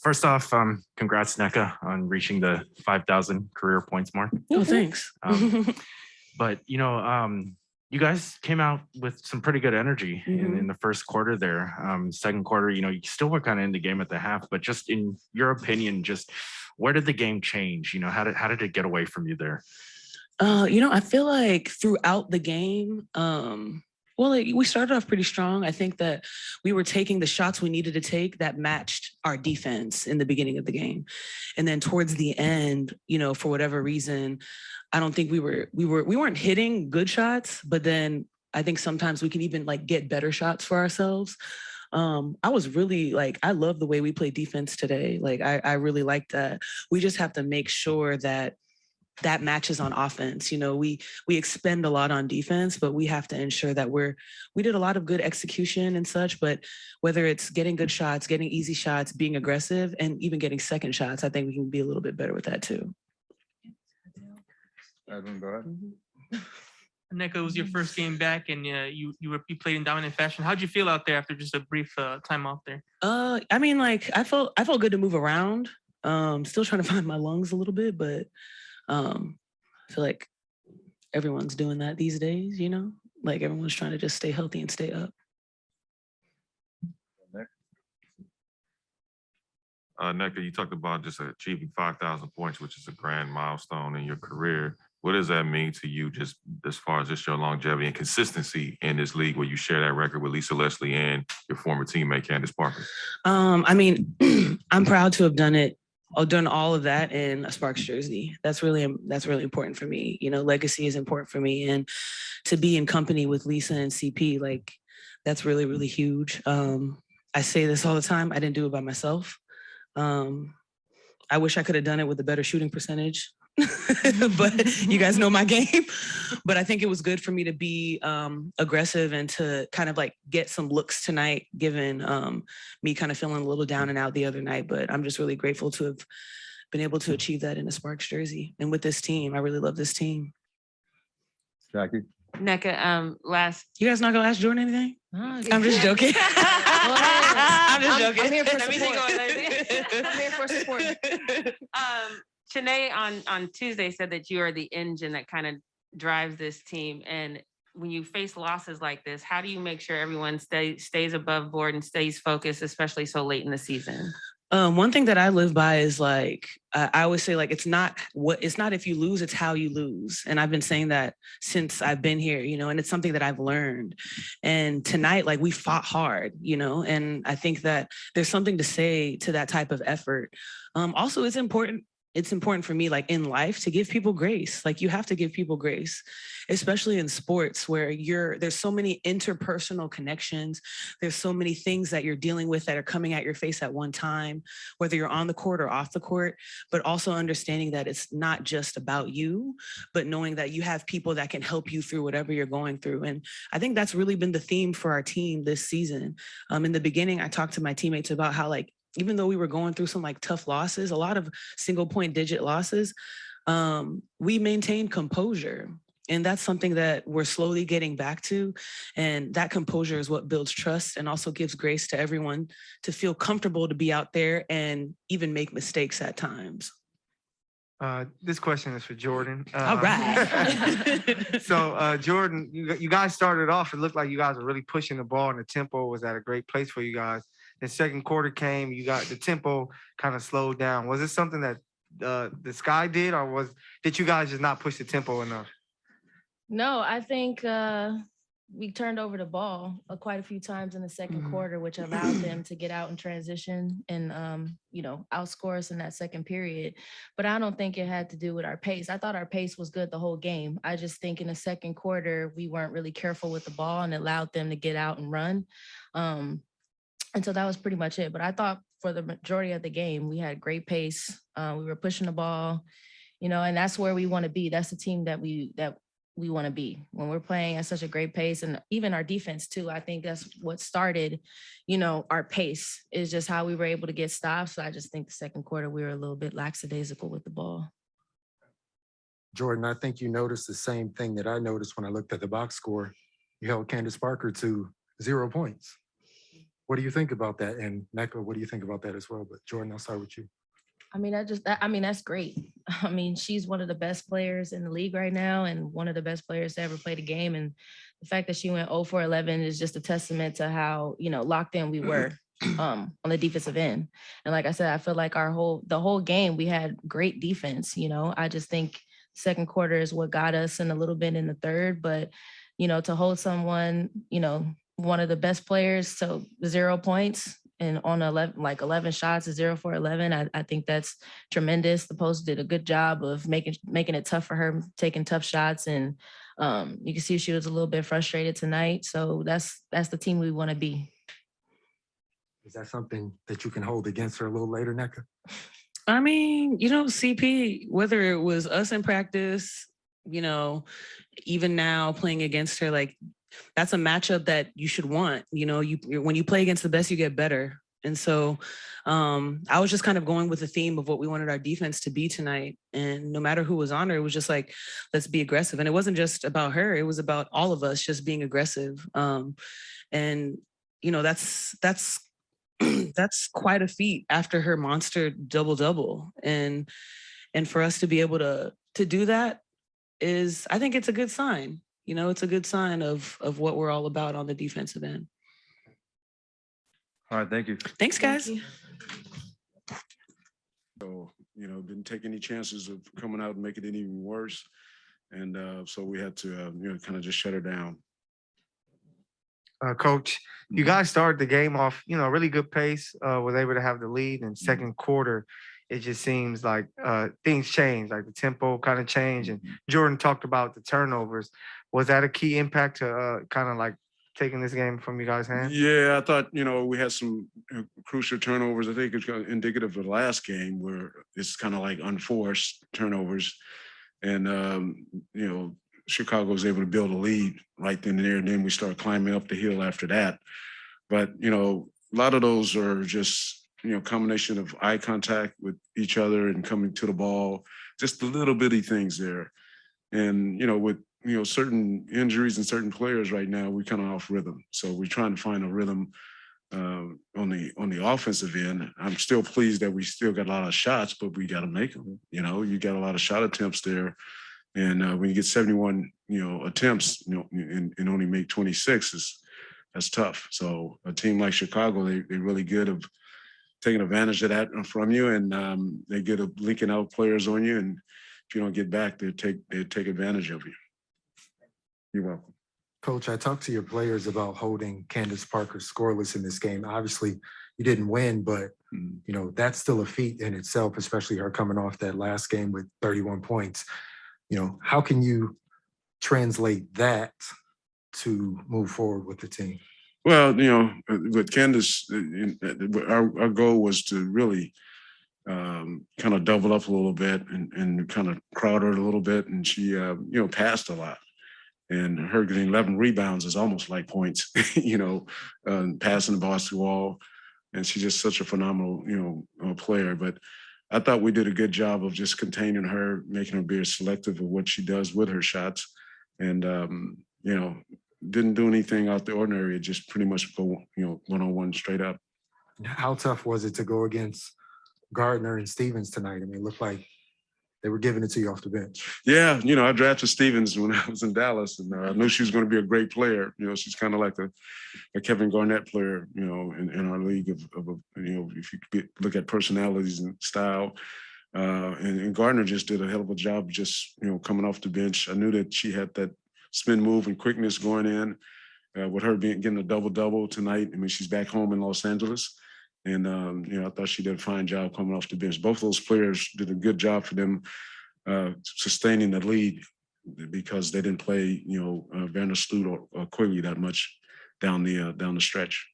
First off, congrats, NECA, on reaching the 5,000 career points mark. Oh, thanks. But you guys came out with some pretty good energy in the first quarter there. Second quarter, you still were kind of in the game at the half, but just in your opinion, just where did the game change? How did it get away from you there? I feel like throughout the game, we started off pretty strong. I think that we were taking the shots we needed to take that matched our defense in the beginning of the game. And then towards the end, for whatever reason, I don't think we weren't hitting good shots, but then I think sometimes we can even get better shots for ourselves. I was really I love the way we play defense today. I really like that. We just have to make sure that matches on offense. We expend a lot on defense, but we have to ensure that we did a lot of good execution and such, but whether it's getting good shots, getting easy shots, being aggressive, and even getting second shots, I think we can be a little bit better with that too. Edwin, go ahead. NECA, it was your first game back, and you played in dominant fashion. How'd you feel out there after just a brief time off there? I felt good to move around. Still trying to find my lungs a little bit, but I feel like everyone's doing that these days, everyone's trying to just stay healthy and stay up. NECA, you talked about just achieving 5,000 points, which is a grand milestone in your career. What does that mean to you, just as far as just your longevity and consistency in this league, where you share that record with Lisa Leslie and your former teammate Candace Parker? I'm proud to have done all of that in a Sparks jersey. That's really important for me. Legacy is important for me, and to be in company with Lisa and CP, that's really, really huge. I say this all the time. I didn't do it by myself. I wish I could have done it with a better shooting percentage, but you guys know my game. But I think it was good for me to be aggressive and to kind of get some looks tonight, given me kind of feeling a little down and out the other night. But I'm just really grateful to have been able to achieve that in a Sparks jersey and with this team. I really love this team. Jackie? NECA, You guys not gonna ask Jordan anything? I'm just joking. I'm just joking. I'm here for support. I'm here for support. Chanae on Tuesday said that you are the engine that kind of drives this team. And when you face losses like this, how do you make sure everyone stays above board and stays focused, especially so late in the season? One thing that I live by is I always say it's not if you lose, it's how you lose. And I've been saying that since I've been here, and it's something that I've learned. And tonight, we fought hard, and I think that there's something to say to that type of effort. Also, it's important for me, in life, to give people grace. You have to give people grace, especially in sports where there's so many interpersonal connections. There's so many things that you're dealing with that are coming at your face at one time, whether you're on the court or off the court, but also understanding that it's not just about you, but knowing that you have people that can help you through whatever you're going through. And I think that's really been the theme for our team this season. In the beginning, I talked to my teammates about how even though we were going through some tough losses, a lot of single point digit losses, we maintained composure. And that's something that we're slowly getting back to. And that composure is what builds trust and also gives grace to everyone to feel comfortable to be out there and even make mistakes at times. This question is for Jordan. All right. So Jordan, you guys started off, it looked like you guys were really pushing the ball and the tempo was at a great place for you guys. The second quarter came, you got the tempo kind of slowed down. Was it something that the Sky did, or did you guys just not push the tempo enough? No, I think we turned over the ball quite a few times in the second quarter, which allowed them to get out in transition and, outscore us in that second period. But I don't think it had to do with our pace. I thought our pace was good the whole game. I just think in the second quarter, we weren't really careful with the ball and allowed them to get out and run. And so that was pretty much it. But I thought for the majority of the game, we had great pace. We were pushing the ball, and that's where we want to be. That's the team that we want to be when we're playing at such a great pace, and even our defense too. I think that's what started, our pace is just how we were able to get stops. So I just think the second quarter, we were a little bit lackadaisical with the ball. Jordan, I think you noticed the same thing that I noticed when I looked at the box score. You held Candace Parker to 0 points. What do you think about that? And Mecca, what do you think about that as well? But Jordan, I'll start with you. I mean, that's great. I mean, she's one of the best players in the league right now and one of the best players to ever play the game. And the fact that she went 0 for 11 is just a testament to how, locked in we were on the defensive end. And like I said, I feel like the whole game, we had great defense. I just think second quarter is what got us in a little bit in the third, but, to hold someone, one of the best players to 0 points, and on 11 shots, 0 for 11. I think that's tremendous. The Post did a good job of making it tough for her, taking tough shots. And you can see she was a little bit frustrated tonight. So that's the team we want to be. Is that something that you can hold against her a little later, Nneka? I mean, CP, whether it was us in practice, even now playing against her, like, that's a matchup that you should want. When you play against the best, you get better. And so I was just kind of going with the theme of what we wanted our defense to be tonight. And no matter who was on her, it was just like, let's be aggressive. And it wasn't just about her. It was about all of us just being aggressive. And that's that's quite a feat after her monster double. And for us to be able to do that is, I think it's a good sign. It's a good sign of what we're all about on the defensive end. All right, thank you. Thanks, guys. So, didn't take any chances of coming out and making it even worse. And so we had to, kind of just shut her down. Coach, you guys started the game off, really good pace, was able to have the lead. In second quarter, it just seems like things changed, like the tempo kind of changed. And Jordan talked about the turnovers. Was that a key impact to kind of like taking this game from you guys' hands? Yeah, I thought, we had some crucial turnovers. I think it's indicative of the last game where it's kind of like unforced turnovers. And, Chicago was able to build a lead right then and there. And then we start climbing up the hill after that. But, a lot of those are just, combination of eye contact with each other and coming to the ball, just the little bitty things there. And, with, certain injuries and certain players right now, we kind of off rhythm. So we're trying to find a rhythm on the offensive end. I'm still pleased that we still got a lot of shots, but we got to make them. You got a lot of shot attempts there. And when you get 71, attempts, and only make 26, that's tough. So a team like Chicago, they're really good of taking advantage of that from you, and they get a linking out players on you. And if you don't get back, they take advantage of you. You're welcome. Coach, I talked to your players about holding Candace Parker scoreless in this game. Obviously, you didn't win, but that's still a feat in itself, especially her coming off that last game with 31 points. How can you translate that to move forward with the team? Well, with Candace, our goal was to really kind of double up a little bit and kind of crowd her a little bit. And she, passed a lot. And her getting 11 rebounds is almost like points, passing the basketball. And she's just such a phenomenal, player. But I thought we did a good job of just containing her, making her be selective of what she does with her shots. And, didn't do anything out the ordinary. It just pretty much go, one-on-one straight up. How tough was it to go against Gardner and Stevens tonight? I mean, it looked like they were giving it to you off the bench. Yeah, I drafted Stevens when I was in Dallas, and I knew she was going to be a great player. She's kind of like a Kevin Garnett player, in our league of if you look at personalities and style. And Gardner just did a hell of a job just, coming off the bench. I knew that she had that spin move and quickness going in with her getting a double-double tonight. I mean, she's back home in Los Angeles. And, I thought she did a fine job coming off the bench. Both those players did a good job for them sustaining the lead because they didn't play, Vandersloot or Quigley that much down the stretch.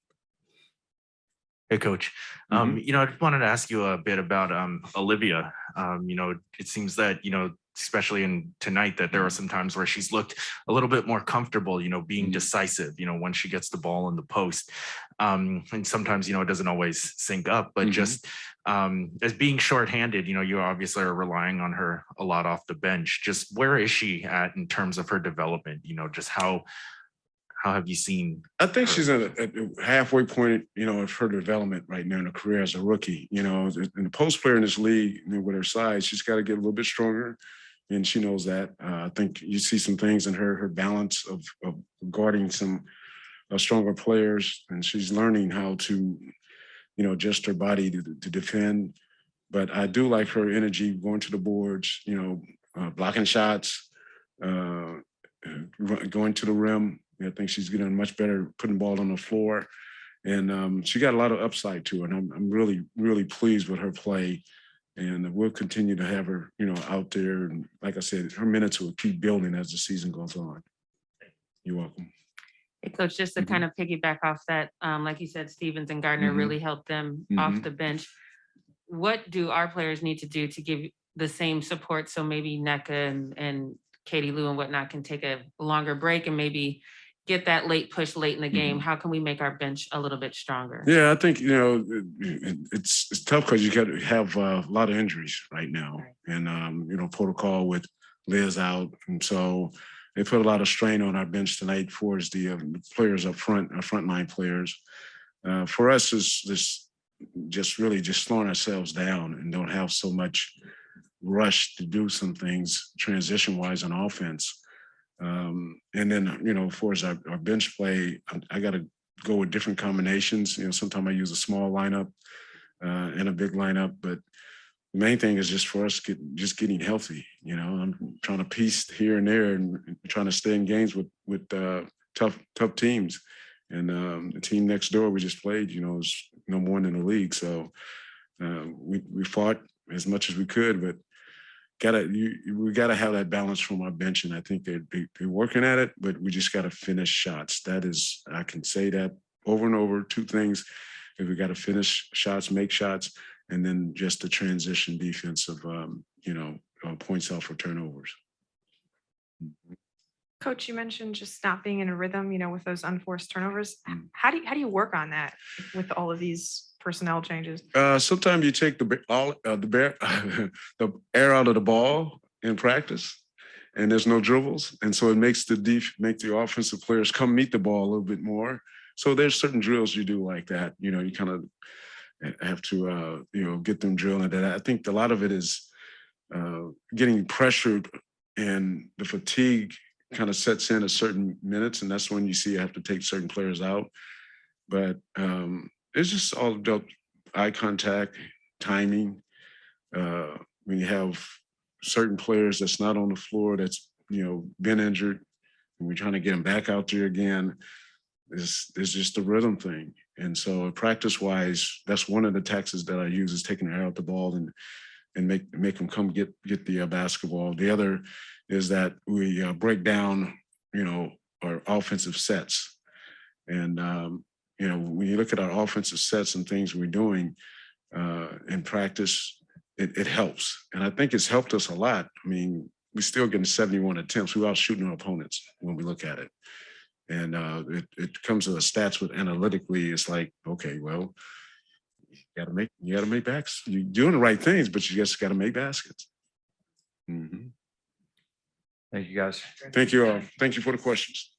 Hey, Coach. I just wanted to ask you a bit about Olivia. It seems that, especially tonight, that there are some times where she's looked a little bit more comfortable, being decisive, when she gets the ball in the post. And sometimes, it doesn't always sync up, but just as being shorthanded, you obviously are relying on her a lot off the bench. Just where is she at in terms of her development? Just how how have you seen? I think her? she's at a halfway point, of her development right now in her career as a rookie. And the post player in this league, with her size, she's got to get a little bit stronger, and she knows that. I think you see some things in her balance of guarding some stronger players, and she's learning how to, adjust her body to defend. But I do like her energy going to the boards, blocking shots, going to the rim. I think she's getting much better putting the ball on the floor. And she got a lot of upside to her. And I'm really, really pleased with her play. And we'll continue to have her, out there. And like I said, her minutes will keep building as the season goes on. You're welcome. Hey, Coach, just to kind of piggyback off that, like you said, Stevens and Gardner really helped them off the bench. What do our players need to do to give the same support so maybe NECA and Katie Lou and whatnot can take a longer break and maybe get that late push late in the game? How can we make our bench a little bit stronger? Yeah, I think, it's tough because you got to have a lot of injuries right now. And, protocol with Liz out. And so they put a lot of strain on our bench tonight for us, the players up front, our frontline players. For us, is this just really just slowing ourselves down and don't have so much rush to do some things transition-wise on offense. And then, for as our bench play, I got to go with different combinations. Sometimes I use a small lineup and a big lineup, but the main thing is just for us just getting healthy. I'm trying to piece here and there and trying to stay in games with tough teams. And the team next door we just played, is number one in the league. So we fought as much as we could, but we gotta have that balance from our bench, and I think they're working at it. But we just gotta finish shots. That is, I can say that over and over. Two things: is we gotta finish shots, make shots, and then just the transition defense of points off for turnovers. Coach, you mentioned just not being in a rhythm, with those unforced turnovers. How do you work on that with all of these personnel changes? Sometimes you take the air out of the ball in practice, and there's no dribbles, and so it makes the offensive players come meet the ball a little bit more. So there's certain drills you do like that. You kind of have to get them drilling. And I think a lot of it is getting pressured, and the fatigue kind of sets in at certain minutes, and that's when you see you have to take certain players out. But it's just all about eye contact, timing. When you have certain players that's not on the floor, that's been injured, and we're trying to get them back out there again, it's just a rhythm thing. And so practice-wise, that's one of the tactics that I use, is taking the air out the ball and make them come get the basketball. The other is that we break down, our offensive sets. And, when you look at our offensive sets and things we're doing in practice, it helps. And I think it's helped us a lot. I mean, we're still getting 71 attempts. We're out shooting our opponents when we look at it. And it comes to the stats with analytically, it's like, okay, well, you gotta make backs. You're doing the right things, but you just gotta make baskets. Thank you, guys. Thank you all. Thank you for the questions.